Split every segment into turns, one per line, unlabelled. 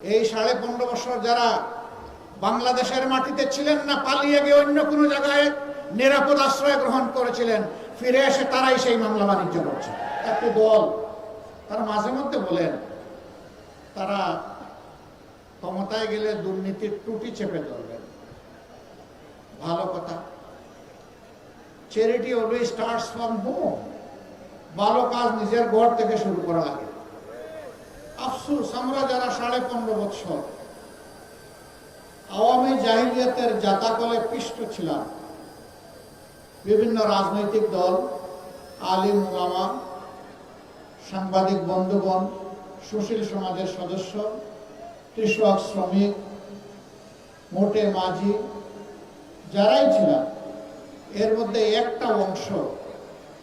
এই 15.5 বছর যারা বাংলাদেশের মাটিতে ছিলেন না, পালিয়ে গিয়ে অন্য কোনো জায়গায় নিরাপদ আশ্রয় গ্রহণ করেছিলেন, ফিরে এসে তারাই সেই মামলা বাণিজ্য করছে। একটি দল তারা মাঝে মধ্যে বলেন তারা ক্ষমতায় গেলে দুর্নীতির ত্রুটি চেপে ধরবেন। ভালো কথা। Charity always starts from home. ভালো কাজ নিজের ঘর থেকে শুরু করা লাগে। আফসোস, আমরা যারা 15.5 বছর আওয়ামী জাহিলিয়াতের জাতাকলে পিষ্ট ছিলাম, বিভিন্ন রাজনৈতিক দল, আলিম ওলামা, সাংবাদিক বন্ধুগণ, সুশীল সমাজের সদস্য, কৃষক, শ্রমিক, মোটে মাঝি, যারাই ছিলাম, এর মধ্যে একটা অংশ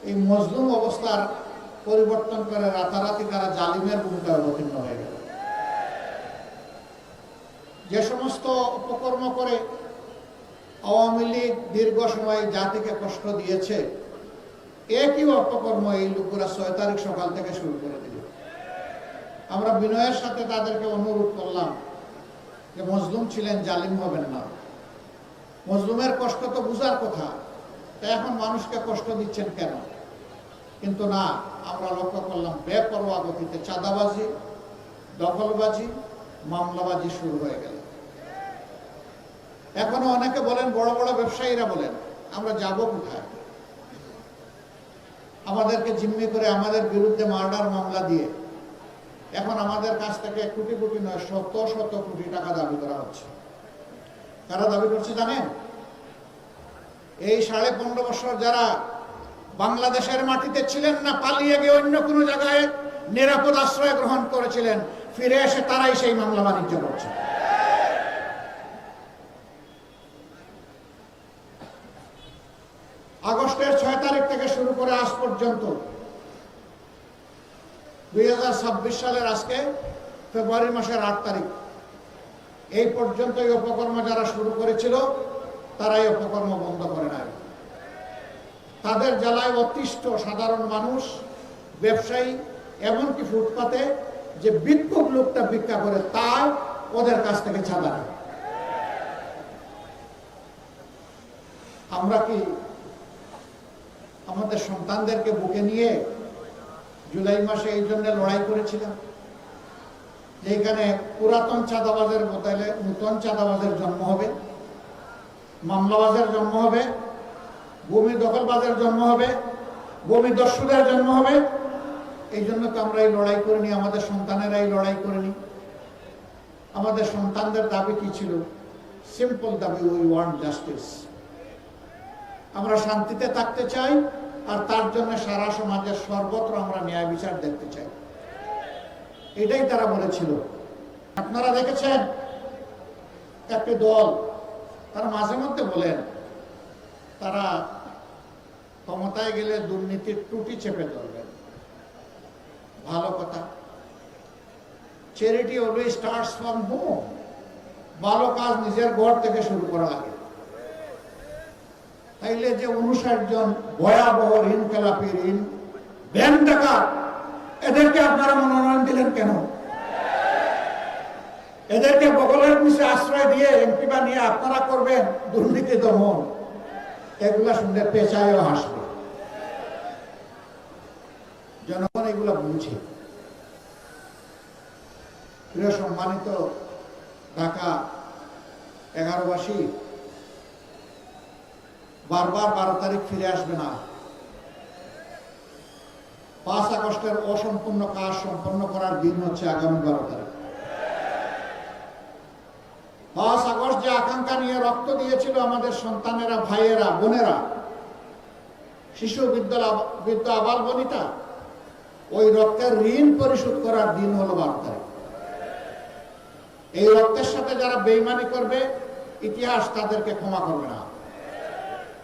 এই মজলুম অবস্থার পরিবর্তন করে রাতারাতি তারা জালিমের ভূমিকায় অবতীর্ণ হয়ে গেল। যে সমস্ত উপকর্ম করে আওয়ামী লীগ দীর্ঘ সময় জাতিকে কষ্ট দিয়েছে, একই অপকর্ম এই লোকেরা 6 তারিখ সকাল থেকে শুরু করে দিল। আমরা বিনয়ের সাথে তাদেরকে অনুরোধ করলাম যে মজলুম ছিলেন, জালিম হবেন না। মজলুমের কষ্ট তো বুঝার কথা, তাই এখন মানুষকে কষ্ট দিচ্ছেন কেন? কিন্তু না, আমরা লক্ষ্য করলাম বেপরোয়া গতিতে চাঁদাবাজি, দখলবাজি, মামলাবাজি শুরু হয়ে গেল। এখনো অনেকে বলেন, বড় বড় ব্যবসায়ীরা বলেন, আমরা যাব কোথায়? আমাদেরকে জিম্মি করে আমাদের বিরুদ্ধে মার্ডার মামলা দিয়ে এখন আমাদের কাছ থেকে কোটি কোটি নয়, শত শত কোটি টাকা দাবি করা হচ্ছে। কারা দাবি করছে জানেন? এই 15.5 বছর যারা বাংলাদেশের মাটিতে ছিলেন না, পালিয়ে গিয়ে অন্য কোনো জায়গায় নিরাপদ আশ্রয় গ্রহণ করেছিলেন, ফিরে এসে তারাই সেই মামলা বাণিজ্য করছে। আগস্টের 6 তারিখ থেকে শুরু করে আজ পর্যন্ত 2026 সালের আজকে ফেব্রুয়ারি মাসের 8 তারিখ এই পর্যন্ত এই অপকর্ম যারা শুরু করেছিল তারা এই অপকর্ম বন্ধ করে নাই। তাদের জ্বালায় অতিষ্ঠ সাধারণ মানুষ, ব্যবসায়ী, এমনকি ফুটপাতে যে ভিক্ষুক লোকটা ভিক্ষা করে তাই ওদের কাছ থেকে চাঁদা নেয়। আমরা কি আমাদের সন্তানদেরকে বুকে নিয়ে জুলাই মাসে এই জন্য লড়াই করেছিলাম যে এখানে পুরাতন চাঁদাবাজের বদলে নতুন চাঁদাবাজের জন্ম হবে, মামলাবাজের জন্ম হবে, ভূমি দখলবাজের জন্ম হবে, ভূমি দস্যুদের জন্ম হবে? এই জন্য তো আমরা এই লড়াই করিনি, আমাদের সন্তানেরা এই লড়াই করেনি। আমাদের সন্তানদের দাবি কি ছিল? সিম্পল দাবি, উই ওয়ান্ট জাস্টিস। আমরা শান্তিতে থাকতে চাই, আর তার জন্য সারা সমাজের সর্বত্র আমরা ন্যায় বিচার দেখতে চাই। এটাই তারা বলেছিল। আপনারা দেখেছেন একটি দল তারা মাঝে মধ্যে বলেন তারা ক্ষমতায় গেলে দুর্নীতির ত্রুটি চেপে ধরবেন। ভালো কথা। Charity always starts from home. ভালো কাজ নিজের ঘর থেকে শুরু করা লাগে। তাইলে যে 59 জন ভয়াবহ ঋণ খেলাপি, ঋণ ব্যাংক ডাকাত, এদেরকে আপনারা মনোনয়ন দিলেন কেন? এদেরকে বগলের নিচে আশ্রয় দিয়ে এমপি বানিয়ে আপনারা করবেন দুর্নীতি দমন। এগুলা শুনলে পেঁচায়ও হাসবে। জনগণ এগুলা বুঝে। প্রিয় সম্মানিত ঢাকা 11বাসী, বারবার 12 তারিখ ফিরে আসবে না। 5 আগস্টের অসম্পূর্ণ কাজ সম্পন্ন করার দিন হচ্ছে আগামী 12 তারিখ। 5 আগস্ট যে আকাঙ্ক্ষা নিয়ে রক্ত দিয়েছিল আমাদের সন্তানেরা, ভাইয়েরা, বোনেরা, শিশু, বৃদ্ধ, আবাল বনিতা, ওই রক্তের ঋণ পরিশোধ করার দিন হলো 12 তারিখ। এই রক্তের সাথে যারা বেইমানি করবে, ইতিহাস তাদেরকে ক্ষমা করবে না।